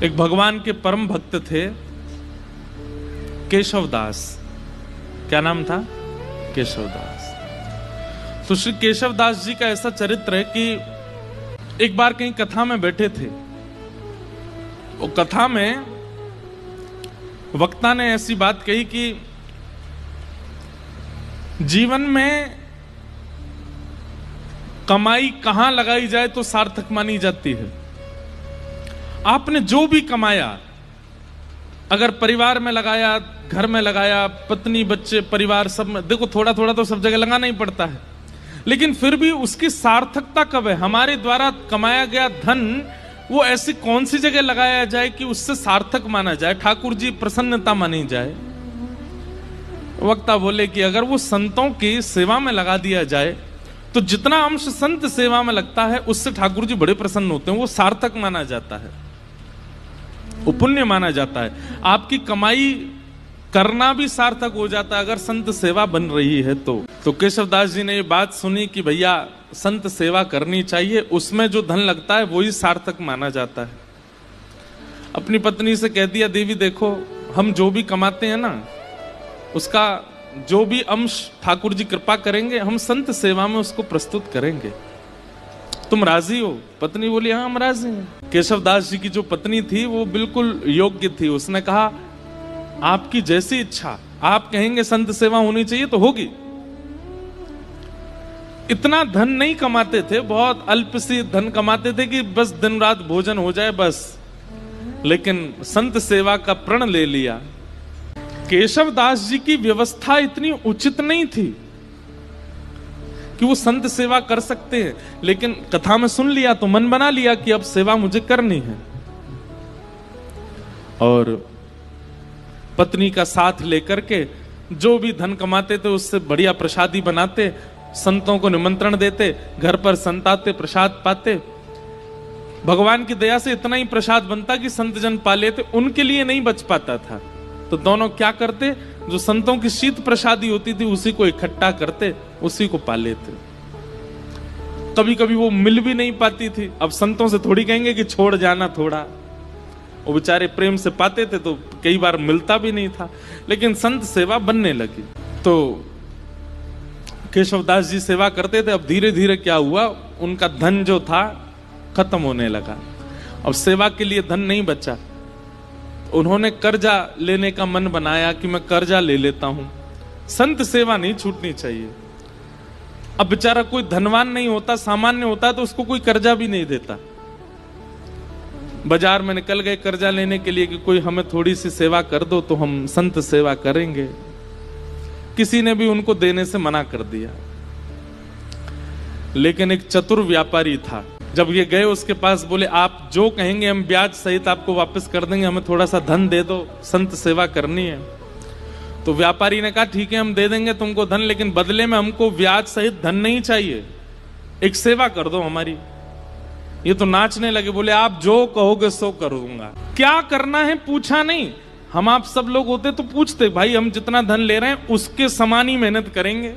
एक भगवान के परम भक्त थे केशवदास। क्या नाम था? केशवदास। तो श्री केशवदास जी का ऐसा चरित्र है कि एक बार कहीं कथा में बैठे थे। वो कथा में वक्ता ने ऐसी बात कही कि जीवन में कमाई कहां लगाई जाए तो सार्थक मानी जाती है। आपने जो भी कमाया, अगर परिवार में लगाया, घर में लगाया, पत्नी बच्चे परिवार सब में, देखो थोड़ा थोड़ा तो सब जगह लगाना ही पड़ता है, लेकिन फिर भी उसकी सार्थकता कब है? हमारे द्वारा कमाया गया धन वो ऐसी कौन सी जगह लगाया जाए कि उससे सार्थक माना जाए, ठाकुर जी प्रसन्नता मानी जाए? वक्ता बोले कि अगर वो संतों की सेवा में लगा दिया जाए तो जितना अंश संत सेवा में लगता है उससे ठाकुर जी बड़े प्रसन्न होते हैं, वो सार्थक माना जाता है, वो पुण्य माना जाता है। आपकी कमाई करना भी सार्थक हो जाता है अगर संत सेवा बन रही है तो केशवदास जी ने ये बात सुनी कि भैया संत सेवा करनी चाहिए, उसमें जो धन लगता है वही सार्थक माना जाता है। अपनी पत्नी से कह दिया, देवी देखो हम जो भी कमाते हैं ना, उसका जो भी अंश ठाकुर जी कृपा करेंगे हम संत सेवा में उसको प्रस्तुत करेंगे, तुम राजी हो? पत्नी बोली हाँ हम राजी हैं। केशवदास जी की जो पत्नी थी वो बिल्कुल योग्य थी। उसने कहा आपकी जैसी इच्छा, आप कहेंगे संत सेवा होनी चाहिए तो होगी। इतना धन नहीं कमाते थे, बहुत अल्प सी धन कमाते थे कि बस दिन रात भोजन हो जाए बस, लेकिन संत सेवा का प्रण ले लिया। केशवदास जी की व्यवस्था इतनी उचित नहीं थी कि वो संत सेवा कर सकते हैं, लेकिन कथा में सुन लिया तो मन बना लिया कि अब सेवा मुझे करनी है, और पत्नी का साथ लेकर के जो भी धन कमाते थे उससे बढ़िया प्रसादी बनाते, संतों को निमंत्रण देते, घर पर संत आते प्रसाद पाते। भगवान की दया से इतना ही प्रसाद बनता कि संत जन पा लेते, उनके लिए नहीं बच पाता था। तो दोनों क्या करते, जो संतों की शीत प्रसादी होती थी उसी को इकट्ठा करते, उसी को पा लेते। कभी कभी वो मिल भी नहीं पाती थी, अब संतों से थोड़ी कहेंगे कि छोड़ जाना थोड़ा, वो बेचारे प्रेम से पाते थे तो कई बार मिलता भी नहीं था, लेकिन संत सेवा बनने लगी। तो केशवदास जी सेवा करते थे। अब धीरे धीरे क्या हुआ, उनका धन जो था खत्म होने लगा, अब सेवा के लिए धन नहीं बचा। उन्होंने कर्जा लेने का मन बनाया कि मैं कर्जा ले लेता हूं, संत सेवा नहीं छूटनी चाहिए। अब बेचारा कोई धनवान नहीं होता, सामान्य होता तो उसको कोई कर्जा भी नहीं देता। बाजार में निकल गए कर्जा लेने के लिए कि कोई हमें थोड़ी सी सेवा कर दो तो हम संत सेवा करेंगे, किसी ने भी उनको देने से मना कर दिया। लेकिन एक चतुर व्यापारी था, जब ये गए उसके पास, बोले आप जो कहेंगे हम ब्याज सहित आपको वापस कर देंगे, हमें थोड़ा सा धन दे दो, संत सेवा करनी है। तो व्यापारी ने कहा ठीक है हम दे देंगे तुमको धन, लेकिन बदले में हमको ब्याज सहित धन नहीं चाहिए, एक सेवा कर दो हमारी। ये तो नाचने लगे, बोले आप जो कहोगे सो करूंगा। क्या करना है पूछा नहीं, हम आप सब लोग होते तो पूछते, भाई हम जितना धन ले रहे हैं उसके समान ही मेहनत करेंगे।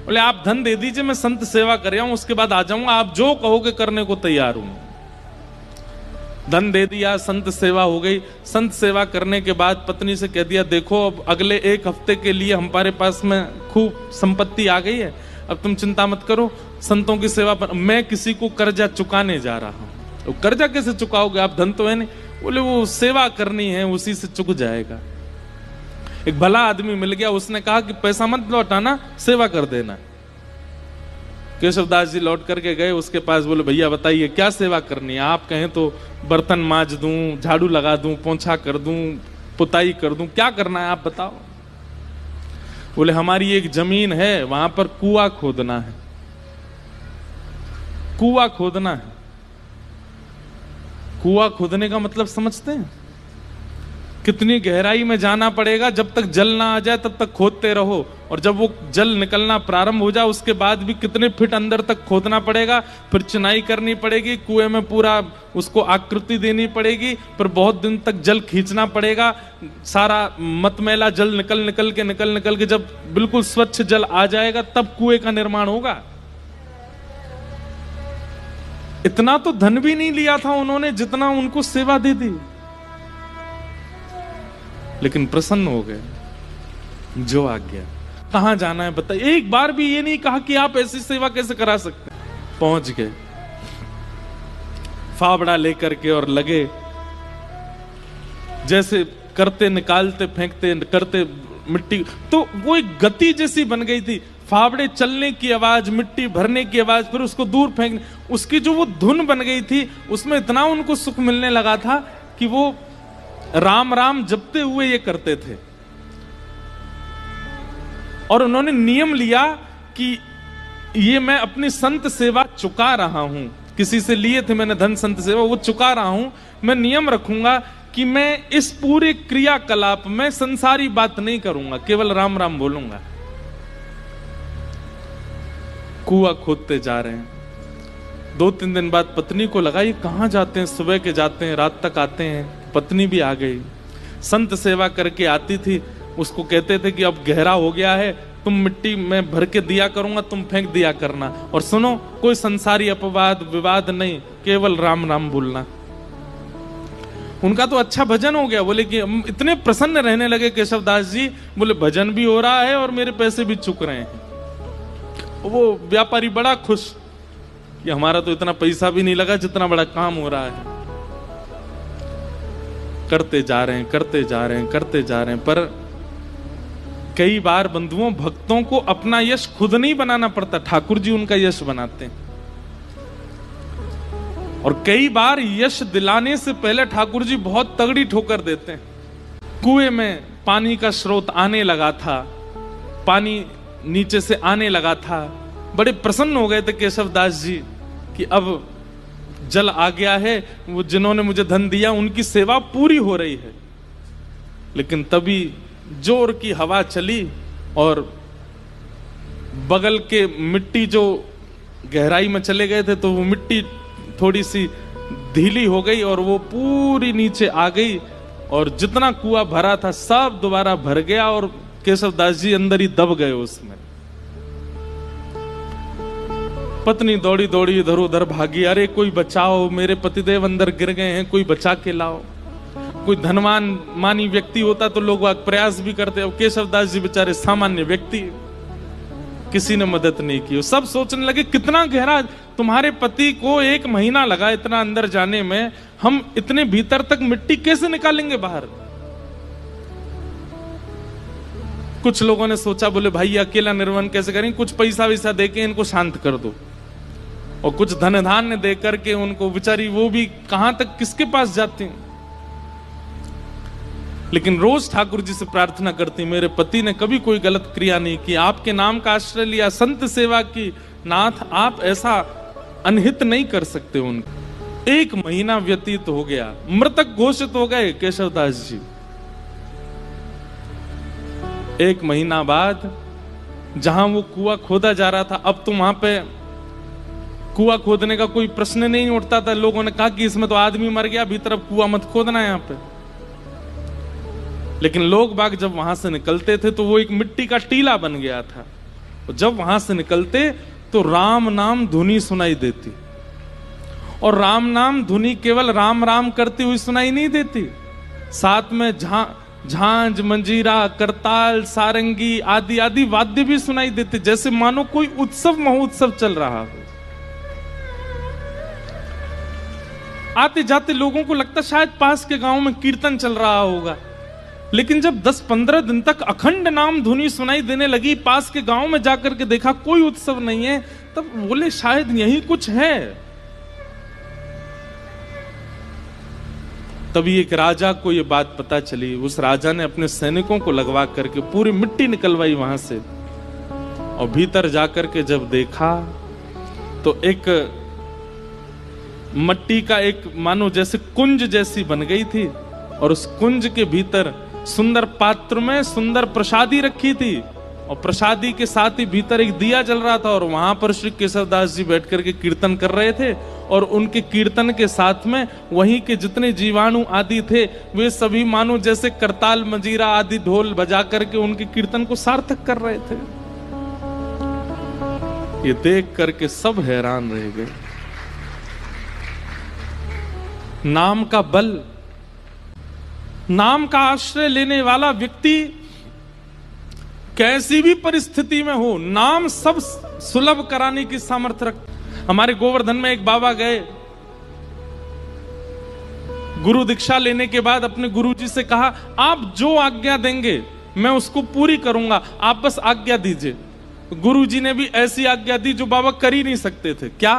बोले आप धन दे दीजिए, मैं संत सेवा कर रहा हूं, उसके बाद आ जाऊंगा, आप जो कहोगे करने को तैयार हूं। धन दे दिया, संत सेवा हो गई। संत सेवा करने के बाद पत्नी से कह दिया देखो अब अगले एक हफ्ते के लिए हमारे पास में खूब संपत्ति आ गई है, अब तुम चिंता मत करो, संतों की सेवा पर मैं किसी को कर्जा चुकाने जा रहा हूं। तो कर्जा कैसे चुकाओगे, आप धन तो है नहीं। बोले वो सेवा करनी है, उसी से चुक जाएगा। एक भला आदमी मिल गया, उसने कहा कि पैसा मत लौटाना, सेवा कर देना। केशवदास जी लौट करके गए उसके पास, बोले भैया बताइए क्या सेवा करनी है, आप कहें तो बर्तन मांज दूं, झाड़ू लगा दूं, पोंछा कर दूं, पुताई कर दूं, क्या करना है आप बताओ। बोले हमारी एक जमीन है, वहां पर कुआं खोदना है, कुआं खोदना है। कुआं खोदने का मतलब समझते हैं? कितनी गहराई में जाना पड़ेगा, जब तक जल ना आ जाए तब तक खोदते रहो, और जब वो जल निकलना प्रारंभ हो जाए उसके बाद भी कितने फीट अंदर तक खोदना पड़ेगा, फिर चिनाई करनी पड़ेगी, कुएं में पूरा उसको आकृति देनी पड़ेगी, फिर बहुत दिन तक जल खींचना पड़ेगा, सारा मतमैला जल निकल के जब बिल्कुल स्वच्छ जल आ जाएगा तब कुएं का निर्माण होगा। इतना तो धन भी नहीं लिया था उन्होंने जितना उनको सेवा दे दी, लेकिन प्रसन्न हो गए। जो आ गया, कहां जाना है बताइए। एक बार भी ये नहीं कहा कि आप ऐसी सेवा कैसे करा सकते हैं। पहुंच गए, फावड़ा लेकर के और लगे, जैसे करते निकालते फेंकते करते मिट्टी, तो वो एक गति जैसी बन गई थी। फावड़े चलने की आवाज, मिट्टी भरने की आवाज, फिर उसको दूर फेंकने, उसकी जो वो धुन बन गई थी, उसमें इतना उनको सुख मिलने लगा था कि वो राम राम जपते हुए ये करते थे। और उन्होंने नियम लिया कि ये मैं अपनी संत सेवा चुका रहा हूं, किसी से लिए थे मैंने धन संत सेवा, वो चुका रहा हूं। मैं नियम रखूंगा कि मैं इस पूरे क्रियाकलाप में संसारी बात नहीं करूंगा, केवल राम राम बोलूंगा। कुआं खोदते जा रहे हैं। 2-3 दिन बाद पत्नी को लगा ये कहां जाते हैं, सुबह के जाते हैं, रात तक आते हैं। पत्नी भी आ गई, संत सेवा करके आती थी। उसको कहते थे कि अब गहरा हो गया है, तुम मिट्टी में भर के दिया करूंगा, तुम फेंक दिया करना, और सुनो कोई संसारी अपवाद विवाद नहीं, केवल राम नाम बोलना। उनका तो अच्छा भजन हो गया। बोले कि इतने प्रसन्न रहने लगे केशवदास जी, बोले भजन भी हो रहा है और मेरे पैसे भी चुक रहे हैं। वो व्यापारी बड़ा खुश कि हमारा तो इतना पैसा भी नहीं लगा जितना बड़ा काम हो रहा है। करते जा रहे हैं, करते जा रहे हैं, करते जा रहे हैं। पर कई बार बंधुओं, भक्तों को अपना यश खुद नहीं बनाना पड़ता, ठाकुर जी उनका यश बनाते हैं। और कई बार यश दिलाने से पहले ठाकुर जी बहुत तगड़ी ठोकर देते हैं। कुएं में पानी का स्रोत आने लगा था, पानी नीचे से आने लगा था। बड़े प्रसन्न हो गए थे केशवदास जी कि अब जल आ गया है, वो जिन्होंने मुझे धन दिया उनकी सेवा पूरी हो रही है। लेकिन तभी जोर की हवा चली और बगल के मिट्टी जो गहराई में चले गए थे, तो वो मिट्टी थोड़ी सी ढीली हो गई और वो पूरी नीचे आ गई, और जितना कुआं भरा था सब दोबारा भर गया और केशवदास जी अंदर ही दब गए उसमें। पत्नी दौड़ी दौड़ी इधर उधर भागी, अरे कोई बचाओ, मेरे पतिदेव अंदर गिर गए हैं, कोई बचा के लाओ। कोई धनवान मानी व्यक्ति होता तो लोग प्रयास भी करते, अब केशवदास जी बेचारे सामान्य व्यक्ति, किसी ने मदद नहीं की। सब सोचने लगे कितना गहरा, तुम्हारे पति को 1 महीना लगा इतना अंदर जाने में, हम इतने भीतर तक मिट्टी कैसे निकालेंगे बाहर। कुछ लोगों ने सोचा, बोले भाई अकेला निर्वन कैसे करेंगे, कुछ पैसा वैसा देके इनको शांत कर दो, और कुछ धन धान्य दे करके उनको, बेचारी वो भी कहां तक किसके पास जाती। लेकिन रोज ठाकुर जी से प्रार्थना करती, मेरे पति ने कभी कोई गलत क्रिया नहीं की, आपके नाम का आश्रय लिया, संत सेवा की, नाथ आप ऐसा अनहित नहीं कर सकते उनको। 1 महीना व्यतीत हो गया, मृतक घोषित हो गए केशवदास जी। 1 महीना बाद जहां वो कुआं खोदा जा रहा था, अब तो वहां पे कुआं खोदने का कोई प्रश्न नहीं उठता था। लोगों ने कहा कि इसमें तो आदमी मर गया, भीतर अब कुआं मत खोदना यहां पे। लेकिन लोग बाग जब वहां से निकलते थे तो वो एक मिट्टी का टीला बन गया था। जब वहां से निकलते तो राम नाम धुनी सुनाई देती, और राम नाम धुनी केवल राम राम करती हुई सुनाई नहीं देती, साथ में झांझ, मंजीरा, करताल, सारंगी आदि आदि वाद्य भी सुनाई देते, जैसे मानो कोई उत्सव महोत्सव चल रहा हो। आते जाते लोगों को लगता शायद पास के गांव में कीर्तन चल रहा होगा। लेकिन जब 10-15 दिन तक अखंड नाम धुनी सुनाई देने लगी, पास के गांव में जाकर के देखा कोई उत्सव नहीं है, तब बोले शायद यही कुछ है। तभी एक राजा को यह बात पता चली। उस राजा ने अपने सैनिकों को लगवा करके पूरी मिट्टी निकलवाई वहां से, और भीतर जाकर के जब देखा तो एक मट्टी का एक मानो जैसे कुंज जैसी बन गई थी, और उस कुंज के भीतर सुंदर पात्र में सुंदर प्रसादी रखी थी, और प्रसादी के साथ ही भीतर एक दिया जल रहा था, और वहां पर श्री केशवदास जी बैठ करके कीर्तन कर रहे थे, और उनके कीर्तन के साथ में वहीं के जितने जीवाणु आदि थे वे सभी मानो जैसे करताल, मंजीरा आदि ढोल बजा करके उनके कीर्तन को सार्थक कर रहे थे। ये देख करके सब हैरान रह गए। नाम का बल, नाम का आश्रय लेने वाला व्यक्ति कैसी भी परिस्थिति में हो, नाम सब सुलभ कराने की सामर्थ्य रख। हमारे गोवर्धन में एक बाबा गए, गुरु दीक्षा लेने के बाद अपने गुरुजी से कहा, आप जो आज्ञा देंगे मैं उसको पूरी करूंगा, आप बस आज्ञा दीजिए। गुरुजी ने भी ऐसी आज्ञा दी जो बाबा कर ही नहीं सकते थे। क्या?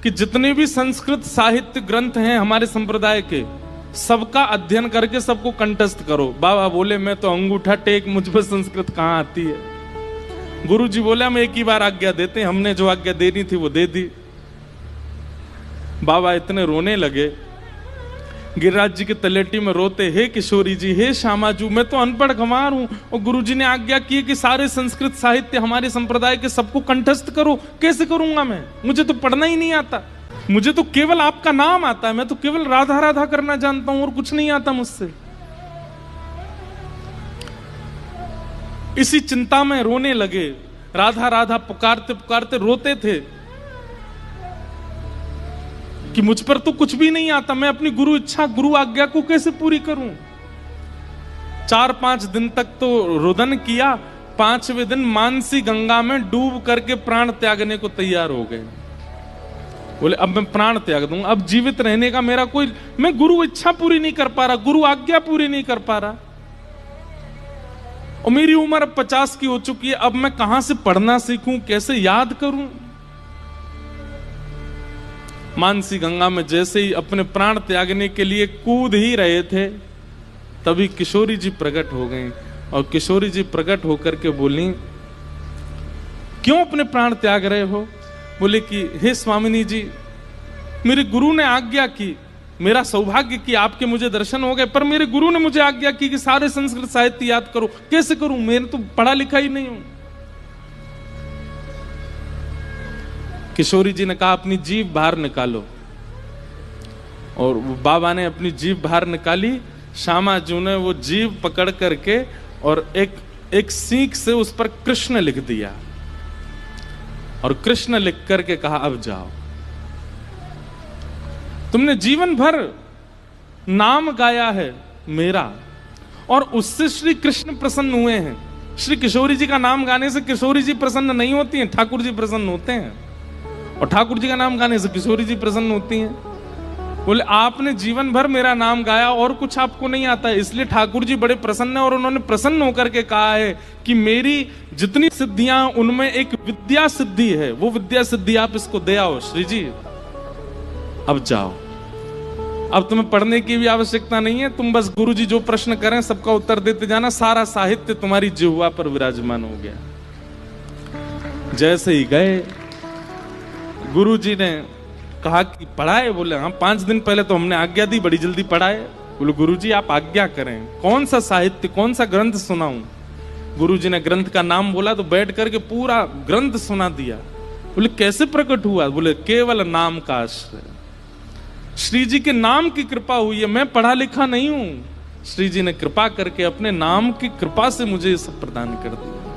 कि जितने भी संस्कृत साहित्य ग्रंथ हैं हमारे संप्रदाय के, सबका अध्ययन करके सबको कंठस्थ करो। बाबा बोले, मैं तो अंगूठा टेक, मुझ पर संस्कृत कहां आती है। गुरुजी बोले, हम एक ही बार आज्ञा देते हैं, हमने जो आज्ञा देनी थी वो दे दी। बाबा इतने रोने लगे, गिरिराज जी के तलेटी में रोते, हे किशोरी जी, हे श्यामाजू, मैं तो अनपढ़ गंवार हूं और गुरुजी ने आज्ञा की कि सारे संस्कृत साहित्य हमारे संप्रदाय के सबको कंठस्थ करो। कैसे करूंगा मैं? मुझे तो पढ़ना ही नहीं आता, मुझे तो केवल आपका नाम आता है, मैं तो केवल राधा राधा करना जानता हूं और कुछ नहीं आता मुझसे। इसी चिंता में रोने लगे, राधा राधा पुकारते पुकारते रोते थे कि मुझ पर तो कुछ भी नहीं आता, मैं अपनी गुरु इच्छा, गुरु आज्ञा को कैसे पूरी करूं। 4-5 दिन तक तो रुदन किया, 5वें दिन मानसी गंगा में डूब करके प्राण त्यागने को तैयार हो गए। बोले, अब मैं प्राण त्याग दूंगा, अब जीवित रहने का मेरा कोई, मैं गुरु इच्छा पूरी नहीं कर पा रहा, गुरु आज्ञा पूरी नहीं कर पा रहा, और मेरी उम्र अब 50 की हो चुकी है, अब मैं कहां से पढ़ना सीखूं, कैसे याद करूं। मानसी गंगा में जैसे ही अपने प्राण त्यागने के लिए कूद ही रहे थे, तभी किशोरी जी प्रकट हो गई। और किशोरी जी प्रकट होकर के बोली, क्यों अपने प्राण त्याग रहे हो? बोले कि हे स्वामिनी जी, मेरे गुरु ने आज्ञा की, मेरा सौभाग्य कि आपके मुझे दर्शन हो गए, पर मेरे गुरु ने मुझे आज्ञा की कि सारे संस्कृत साहित्य याद करो, कैसे करूं, मैंने तो पढ़ा लिखा ही नहीं हूं। किशोरी जी ने कहा, अपनी जीभ बाहर निकालो, और बाबा ने अपनी जीभ बाहर निकाली। श्यामाजू ने वो जीभ पकड़ करके और एक सीख से उस पर कृष्ण लिख दिया, और कृष्ण लिख करके कहा, अब जाओ, तुमने जीवन भर नाम गाया है मेरा, और उससे श्री कृष्ण प्रसन्न हुए हैं। श्री किशोरी जी का नाम गाने से किशोरी जी प्रसन्न नहीं होती हैं, ठाकुर जी प्रसन्न होते हैं, और ठाकुर जी का नाम गाने से किशोरी जी प्रसन्न होती हैं। बोले, आपने जीवन भर मेरा नाम गाया और कुछ आपको नहीं आता है, इसलिए ठाकुर जी बड़े प्रसन्न है, और उन्होंने प्रसन्न होकर के कहा है कि मेरी जितनी सिद्धियां, उनमें एक विद्या सिद्धि है, वो विद्या सिद्धि आप इसको दे आओ श्री जी, अब जाओ, अब तुम्हें पढ़ने की भी आवश्यकता नहीं है, तुम बस गुरु जी जो प्रश्न करें सबका उत्तर देते जाना, सारा साहित्य तुम्हारी जिह्वा पर विराजमान हो गया। जैसे ही गए, गुरु जी ने कहा कि पढ़ाए? बोले, हाँ, 5 दिन पहले तो हमने आज्ञा दी, बड़ी जल्दी पढ़ाए। बोले, गुरु जी आप आज्ञा करें, कौन सा साहित्य, कौन सा ग्रंथ सुनाऊं? गुरु जी ने ग्रंथ का नाम बोला तो बैठ करके पूरा ग्रंथ सुना दिया। बोले, कैसे प्रकट हुआ? बोले, केवल नाम का आश्रय, श्री जी के नाम की कृपा हुई है, मैं पढ़ा लिखा नहीं हूं, श्री जी ने कृपा करके अपने नाम की कृपा से मुझे ये सब प्रदान कर दिया।